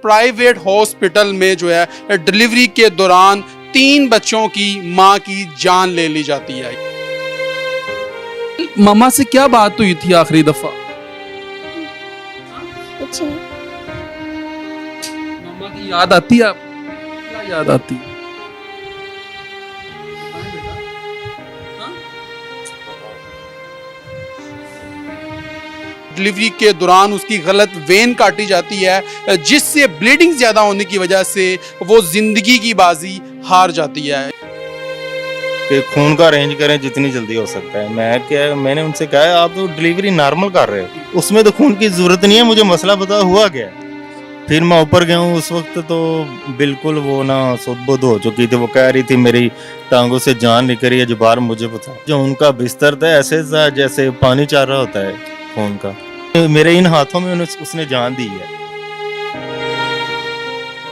Private hospital में जो है डिलीवरी के दौरान 3 बच्चों की मां की जान ले ली जाती है। मामा से क्या बात हुई थी आखिरी दफा? कुछ नहीं। मामा की याद आती है आपको? क्या याद आती है? डिलीवरी के दौरान उसकी गलत वेन काटी जाती है जिससे ब्लीडिंग ज्यादा होने की वजह से वो जिंदगी की बाजी हार जाती है। कि खून का अरेंज करें जितनी जल्दी हो सकता है। मैंने उनसे कहा आप तो डिलीवरी नॉर्मल कर रहे हो, उसमें तो खून की जरूरत नहीं है, मुझे मसला पता हुआ क्या है। फिर मैं ऊपर गया हूँ, उस वक्त तो बिल्कुल वो ना सुध-बुध हो चुकी थी। वो कह रही थी मेरी टांगों से जान निकल रही है, जुबार मुझे पता। जो उनका बिस्तर था ऐसे था जैसे पानी चाह रहा होता है खून का। मेरे इन हाथों में उसने जान दी है।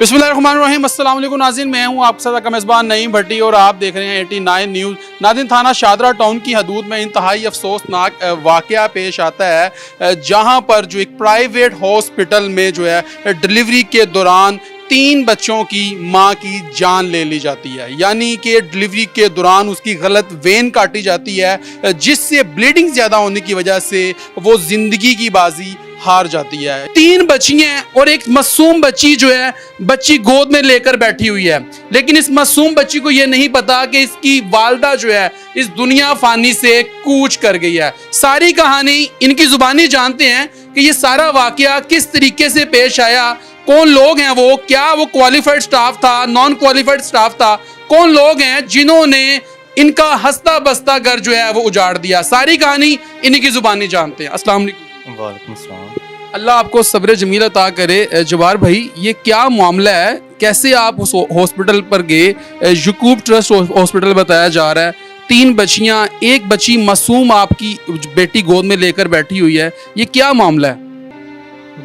बिस्मिल्लाहिर्रहमानिर्रहीम, अस्सलाम वालेकुम नाज़रीन, मैं हूं आप सदा का मेज़बान नईम भट्टी और आप देख रहे हैं 89 न्यूज़। नाज़रीन, थाना शादरा टाउन की हदूद में इंतहाई अफसोसनाक वाक़या पेश आता है जहां पर जो एक प्राइवेट हॉस्पिटल में जो है डिलीवरी के दौरान 3 बच्चों की मां की जान ले ली जाती है। यानी कि डिलीवरी के दौरान उसकी गलत वेन काटी जाती है जिससे ब्लीडिंग ज़्यादा होने की वजह से वो ज़िंदगी की बाजी हार जाती है। 3 बच्चियां और एक मासूम बच्ची जो है बच्ची गोद में लेकर बैठी हुई है, लेकिन इस मासूम बच्ची को यह नहीं पता कि इसकी वालदा जो है इस दुनिया फानी से कूच कर गई है। सारी कहानी इनकी जुबानी जानते हैं कि ये सारा वाकया किस तरीके से पेश आया, कौन लोग हैं वो, क्या वो क्वालिफाइड स्टाफ था, नॉन क्वालिफाइड स्टाफ था, कौन लोग हैं जिन्होंने इनका हंसता बसता घर जो है वो उजाड़ दिया। सारी कहानी इन्हीं की जुबानी जानते हैं। अस्सलाम वालेकुम। वालेकुम सलाम। अल्लाह आपको सब्र जमील अता करे। जवार भाई, ये क्या मामला है, कैसे आप उस हॉस्पिटल पर गए? यकूब ट्रस्ट हॉस्पिटल बताया जा रहा है, 3 बच्चियां, एक बच्ची मासूम आपकी बेटी गोद में लेकर बैठी हुई है, ये क्या मामला है?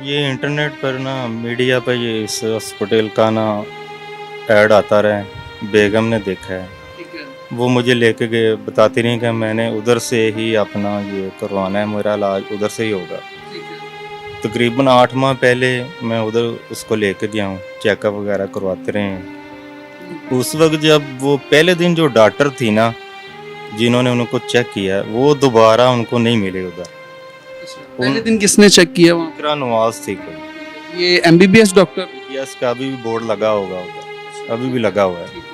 ये इंटरनेट पर ना मीडिया पर ये इस हॉस्पिटल का ना ऐड आता रहा है, बेगम ने देखा है, वो मुझे लेके गए, बताती रही कि मैंने उधर से ही अपना ये करवाना है, मेरा इलाज उधर से ही होगा। तकरीबन 8 माह पहले मैं उधर उसको लेके गया हूँ, चेकअप वगैरह करवाते रहे हैं। उस वक्त जब वो पहले दिन जो डॉक्टर थी ना जिन्होंने उनको चेक किया, वो दोबारा उनको नहीं मिले उधर। पहले दिन किसने चेक किया वहाँ? इकरा नवाज थी कोई, ये MBBS डॉक्टर? यस का अभी भी बोर्ड लगा होगा उधर, अभी भी लगा हुआ है।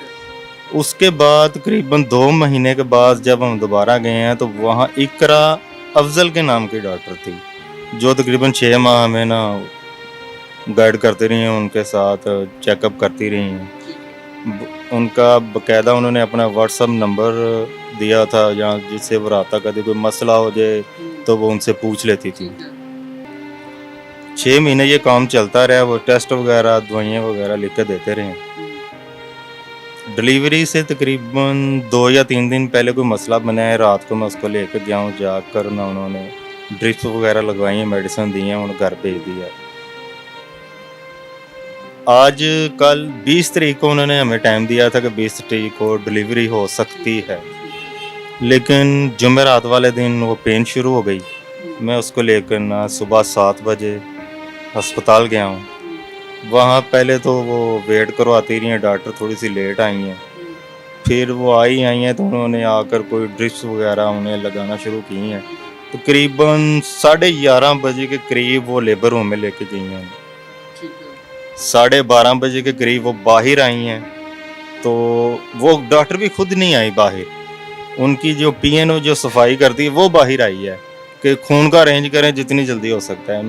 उसके बाद तकरीबन 2 महीने के बाद जब हम दोबारा गए हैं तो वहाँ इकरा अफजल के नाम की डॉक्टर थी जो तकरीबन 6 माह हमें ना गाइड करती रही हैं, उनके साथ चेकअप करती रही हैं। उनका बकायदा उन्होंने अपना व्हाट्सअप नंबर दिया था जहाँ जिससे वो रब्ता करती, कोई मसला हो जाए तो वो उनसे पूछ लेती थी। 6 महीने ये काम चलता रहा, वो टेस्ट वगैरह दवाइयाँ वगैरह लिख के देते रहे। डिलीवरी से तकरीबन 2 या 3 दिन पहले कोई मसला बना है, रात को मैं उसको लेकर गया हूँ, जाकर ना उन्होंने ड्रिप्स वगैरह लगवाई हैं, मेडिसिन दी हैं, उन्हें घर भेज दिया। आज कल 20 तारीख को उन्होंने हमें टाइम दिया था कि 20 तारीख को डिलीवरी हो सकती है, लेकिन जुमेरात वाले दिन वो पेन शुरू हो गई। मैं उसको लेकर ना सुबह 7 बजे अस्पताल गया हूँ। वहाँ पहले तो वो वेट करवाती रही हैं, डॉक्टर थोड़ी सी लेट आई हैं, फिर वो आई हैं तो उन्होंने आकर कोई ड्रिप्स वगैरह उन्हें लगाना शुरू की हैं। तकरीबन 11:30 बजे के करीब वो लेबर रूम में लेके गई हैं। 12:30 बजे के करीब वो बाहर आई हैं, तो वो डॉक्टर भी खुद नहीं आई बाहर, उनकी जो PNO जो सफाई करती है वो बाहर आई है कि खून का अरेंज करें जितनी जल्दी हो सकता है।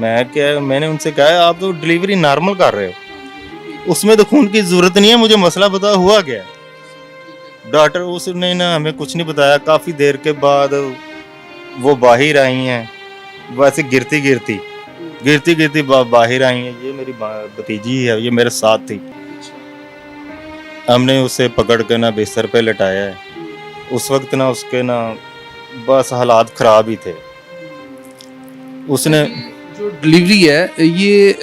मैंने उनसे कहा आप तो डिलीवरी नॉर्मल कर रहे हो, उसमें तो खून की ज़रूरत नहीं है, मुझे मसला पता हुआ क्या है। डॉक्टर उसने ना हमें कुछ नहीं बताया। काफ़ी देर के बाद वो बाहर आई हैं, वैसे गिरती गिरती बाहर आई हैं। ये मेरी भतीजी है, ये मेरे साथ थी। हमने उसे पकड़ कर ना बिस्तर पे लटाया है। उस वक्त ना उसके ना बस हालात ख़राब ही थे। उसने जो डिलीवरी है ये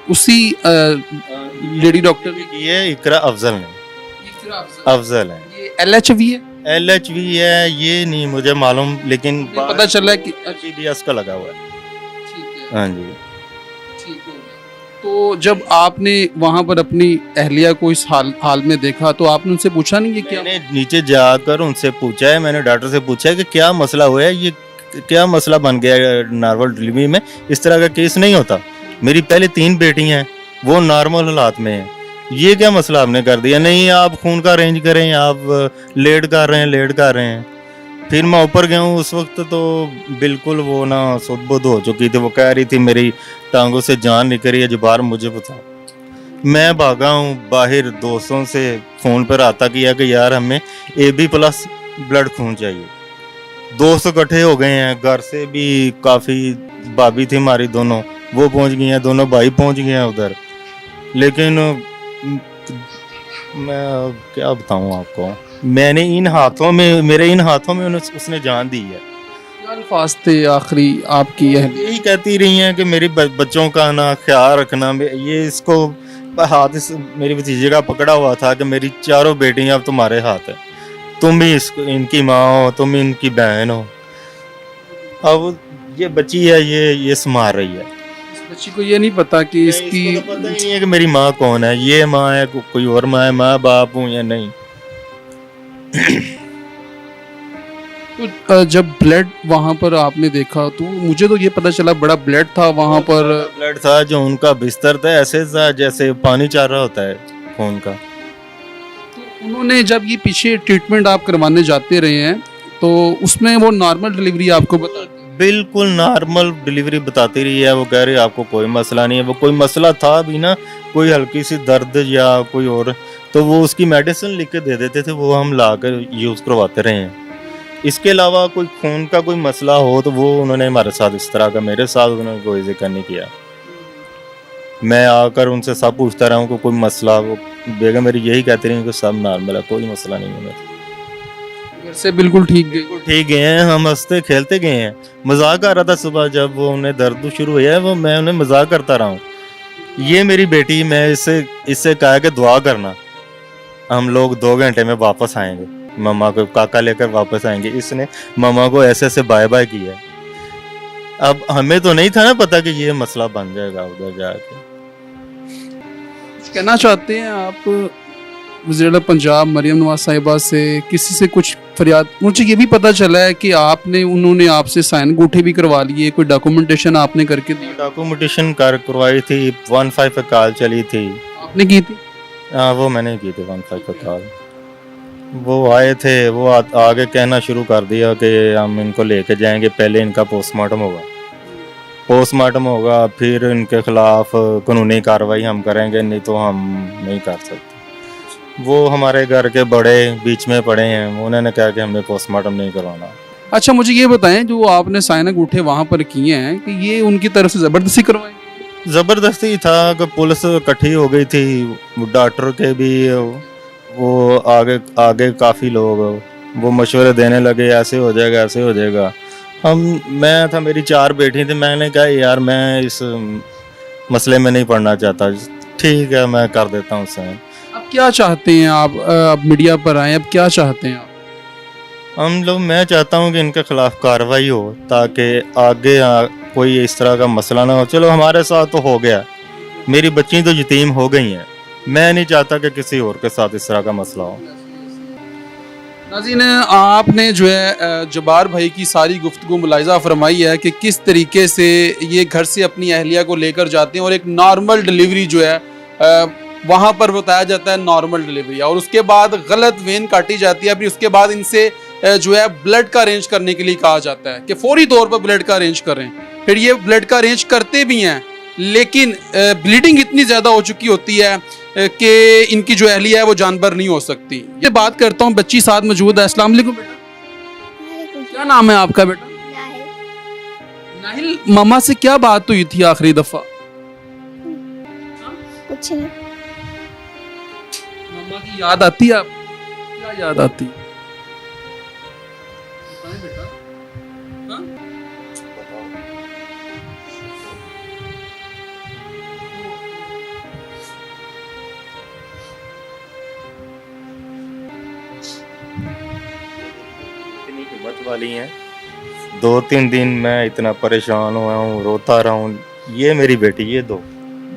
उसी लेडी डॉक्टर भी की है, इकरा अफजल ने। अफजल है। ये LHV है? LHV है ये नहीं मुझे मालूम, लेकिन पता चला कि PBS का लगा हुआ है। ठीक है, हाँ जी। ठीक हो गया। तो जब आपने वहां पर अपनी अहलिया को इस हाल में देखा तो आपने उनसे पूछा नहीं कि क्या? मैंने नीचे जाकर उनसे पूछा है, मैंने डॉक्टर से पूछा है कि क्या मसला हुआ है, ये क्या मसला बन गया है नॉर्मल डिलीवरी में, इस तरह का केस नहीं होता। मेरी पहले 3 बेटी हैं, वो नॉर्मल हालात में हैं, ये क्या मसला आपने कर दिया? नहीं आप खून का अरेंज करें, आप लेट कर रहे हैं। फिर मैं ऊपर गया हूँ, उस वक्त तो बिल्कुल वो ना सुध-बुध हो चुकी थी, वो कह रही थी मेरी टांगों से जान निकल रही है, जबार मुझे बता। मैं भागा हूँ बाहर, दोस्तों से फ़ोन पर रब्ता किया कि यार हमें AB+ ब्लड खून चाहिए। दोस्त इकट्ठे हो गए हैं, घर से भी काफ़ी, भाभी थी हमारी दोनों, वो पहुँच गई हैं, दोनों भाई पहुँच गए हैं उधर। लेकिन मैं क्या बताऊँ आपको, मैंने मेरे इन हाथों में उसने जान दी है। क्या अल्फाज थे आखिरी आपकी यही कहती रही हैं कि मेरी बच्चों का ना ख्याल रखना। ये इसको हाथ मेरी भतीजे का पकड़ा हुआ था कि मेरी चारों बेटियां अब तुम्हारे हाथ है, तुम भी इसको इनकी माँ हो, तुम इनकी बहन हो। अब ये बच्ची है, ये संभाल रही है। इस बच्ची को ये नहीं पता कि इसकी इसको तो पता ही नहीं है कि मेरी माँ कौन है, ये माँ है कोई और माँ है, माँ बाप हूँ या नहीं। तो जब ब्लड वहां पर आपने देखा तो मुझे तो ये पता चला बड़ा ब्लड था वहां पर। ब्लड था, जो उनका बिस्तर था ऐसे था जैसे पानी चाह रहा होता है खून का। तो उन्होंने जब ये पीछे ट्रीटमेंट आप करवाने जाते रहे हैं तो उसमें वो नॉर्मल डिलीवरी आपको बता बिल्कुल नॉर्मल डिलीवरी बताती रही है, वो कह रही है आपको कोई मसला नहीं है। वो कोई मसला था भी ना, कोई हल्की सी दर्द या कोई और, तो वो उसकी मेडिसिन लिख के दे देते थे, वो हम ला कर यूज़ करवाते रहे हैं। इसके अलावा कोई खून का कोई मसला हो तो वो उन्होंने हमारे साथ इस तरह का, मेरे साथ उन्होंने कोई जिक्र नहीं किया। मैं आकर उनसे सब पूछता रहा हूँ कि कोई मसला, वो बेगम मेरी यही कहती रही कि सब नॉर्मल है, कोई मसला नहीं है। घर से बिल्कुल ठीक गए। ठीक गए हैं, हम हंसते खेलते गए हैं। मजाक आ रहा था सुबह जब वो उन्हें दर्द शुरू हुआ है, वो मैं उन्हें मजाक करता रहा हूँ। ये मेरी बेटी, मैं इससे कहा कि दुआ करना, हम लोग 2 घंटे में वापस आएंगे, मम्मा को काका लेकर वापस आएंगे। इसने मम्मा को ऐसे ऐसे बाय बाय किया। अब हमें तो नहीं था ना पता कि ये मसला बन जाएगा उधर जाके। कुछ कहना चाहते हैं आप वज़ीर पंजाब मरियम नवाज साहिबा से, किसी से कुछ फरियाद? मुझे ये भी पता चला है कि उन्होंने आपसे साइन अंगूठे भी करवा लिए, कोई डॉक्यूमेंटेशन आपने करके दी? डॉक्यूमेंटेशन करवाई थी, 15 पे कॉल चली थी। आपने की थी? हाँ वो मैंने की थी 15 पे कॉल। वो आए थे, वो आगे कहना शुरू कर दिया कि हम इनको लेके जाएंगे, पहले इनका पोस्टमार्टम होगा, फिर इनके खिलाफ कानूनी कार्रवाई हम करेंगे, नहीं तो हम नहीं कर सकते। वो हमारे घर के बड़े बीच में पड़े हैं, उन्होंने कहा कि हमने पोस्टमार्टम नहीं करवाना। अच्छा मुझे ये बताएं, जो आपने साइन अंगूठे वहाँ पर किए हैं कि ये उनकी तरफ से ज़बरदस्ती करवाए? ज़बरदस्ती था कि पुलिस इकट्ठी हो गई थी, डॉक्टर के भी वो आगे काफ़ी लोग वो मशवरे देने लगे, ऐसे हो जाएगा। मैं था, मेरी 4 बेटी थी, मैंने कहा यार मैं इस मसले में नहीं पड़ना चाहता, ठीक है मैं कर देता हूँ साइन। अब क्या चाहते हैं आप? अब मीडिया पर आए, अब क्या चाहते हैं आप? मैं चाहता हूँ कि इनके खिलाफ कार्रवाई हो, ताकि आगे कोई इस तरह का मसला ना हो। चलो हमारे साथ तो हो गया, मेरी बच्ची तो यतीम हो गई हैं, मैं नहीं चाहता कि किसी और के साथ इस तरह का मसला हो। नाज़रीन, आपने जो है जब्बार भाई की सारी गुफ्तगू मुलाहिज़ा फरमाई है कि किस तरीके से ये घर से अपनी अहलिया को लेकर जाते हैं और एक नॉर्मल डिलीवरी जो है वहाँ पर बताया जाता है नॉर्मल डिलीवरी, और उसके बाद गलत वेन काटी जाती है। फिर उसके बाद इनसे जो है ब्लड का अरेंज करने के लिए कहा जाता है कि फौरी तौर पर ब्लड का अरेंज करें। फिर ये ब्लड का अरेंज करते भी हैं, लेकिन ब्लीडिंग इतनी ज़्यादा हो चुकी होती है कि इनकी जो अहलिया है वो जानबर नहीं हो सकती। ये बात करता हूँ, बच्ची साथ मौजूद है। अस्सलाम वालेकुम बेटा, क्या नाम है आपका बेटा? नाहिल। मामा से क्या बात हुई थी आखिरी दफा? कुछ नहीं। मामा की याद आती है आपको? क्या याद आती है? बताएं बेटा। हाँ? इतनी हिम्मत वाली हैं, 2-3 दिन मैं इतना परेशान हुआ हूँ, रोता रहा हूँ। ये मेरी बेटी, ये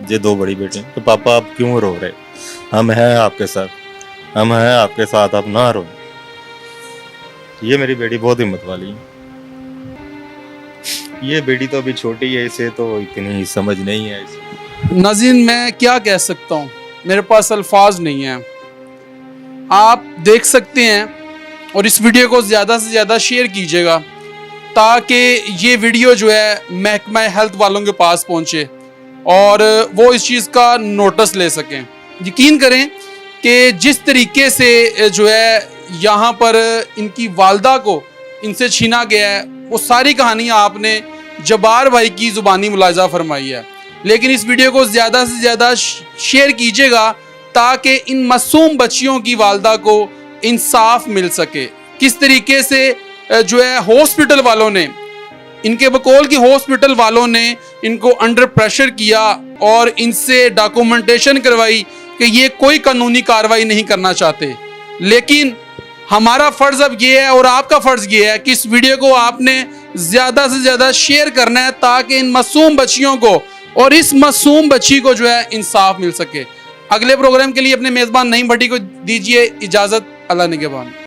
ये 2 बड़ी बेटी, तो पापा आप क्यों रो रहे? हम हैं आपके साथ, हम हैं आपके साथ, आप ना रो। ये मेरी बेटी बहुत हिम्मत वाली है। ये बेटी तो अभी छोटी है, इसे तो इतनी समझ नहीं है इसे। नाज़रीन, मैं क्या कह सकता हूँ, मेरे पास अल्फाज नहीं है। आप देख सकते हैं और इस वीडियो को ज़्यादा से ज़्यादा शेयर कीजिएगा ताकि ये वीडियो जो है महकमा हेल्थ वालों के पास पहुँचे और वो इस चीज़ का नोटिस ले सकें। यकीन करें कि जिस तरीके से जो है यहाँ पर इनकी वालदा को इनसे छीना गया है, वो सारी कहानियाँ आपने जब्बार भाई की ज़ुबानी मुलाजा फरमाई है। लेकिन इस वीडियो को ज़्यादा से ज़्यादा शेयर कीजिएगा ताकि इन मासूम बच्चियों की वालदा को इंसाफ मिल सके। किस तरीके से जो है हॉस्पिटल वालों ने, इनके बकौल की हॉस्पिटल वालों ने इनको अंडर प्रेशर किया और इनसे डॉक्यूमेंटेशन करवाई कि ये कोई कानूनी कार्रवाई नहीं करना चाहते। लेकिन हमारा फ़र्ज़ अब ये है और आपका फ़र्ज़ ये है कि इस वीडियो को आपने ज़्यादा से ज़्यादा शेयर करना है ताकि इन मासूम बच्चियों को और इस मासूम बच्ची को जो है इंसाफ मिल सके। अगले प्रोग्राम के लिए अपने मेज़बान नईम भट्टी को दीजिए इजाज़त। अल्लाह निगहबान।